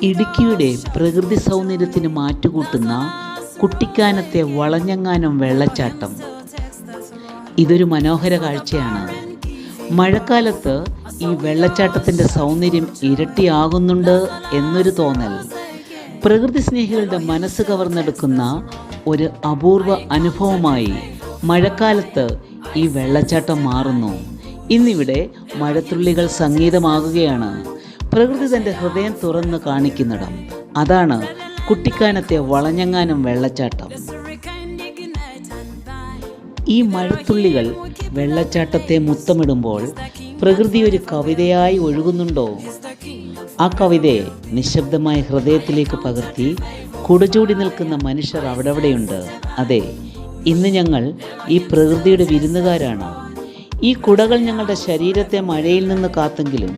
ഇടുക്കിയുടെ പ്രകൃതി സൗന്ദര്യത്തിന് മാറ്റുകൂട്ടുന്ന കുട്ടിക്കാനത്തെ വളഞ്ഞങ്ങാനം വെള്ളച്ചാട്ടം. ഇതൊരു മനോഹര കാഴ്ചയാണ്. മഴക്കാലത്ത് ഈ വെള്ളച്ചാട്ടത്തിൻ്റെ സൗന്ദര്യം ഇരട്ടിയാകുന്നുണ്ട് എന്നൊരു തോന്നൽ പ്രകൃതി സ്നേഹികളുടെ മനസ്സ് കവർന്നെടുക്കുന്ന ഒരു അപൂർവ അനുഭവമായി മഴക്കാലത്ത് ഈ വെള്ളച്ചാട്ടം മാറുന്നു. ഇന്നിവിടെ മഴത്തുള്ളികൾ സംഗീതമാകുകയാണ്. പ്രകൃതി തൻ്റെ ഹൃദയം തുറന്ന് കാണിക്കുന്നിടം. അതാണ് കുട്ടിക്കാനത്തെ വളഞ്ഞങ്ങാനം വെള്ളച്ചാട്ടം. ഈ മഴത്തുള്ളികൾ വെള്ളച്ചാട്ടത്തെ മുത്തമിടുമ്പോൾ പ്രകൃതി ഒരു കവിതയായി ഒഴുകുന്നുണ്ടോ? ആ കവിതയെ നിശബ്ദമായ ഹൃദയത്തിലേക്ക് പകർത്തി കുടചൂടി നിൽക്കുന്ന മനുഷ്യർ അവിടെയുണ്ട്. അതെ, ഇന്ന് ഞങ്ങൾ ഈ പ്രകൃതിയുടെ വിരുന്നുകാരാണ്. ഈ കുടകൾ ഞങ്ങളുടെ ശരീരത്തെ മഴയിൽ നിന്ന് കാത്തെങ്കിലും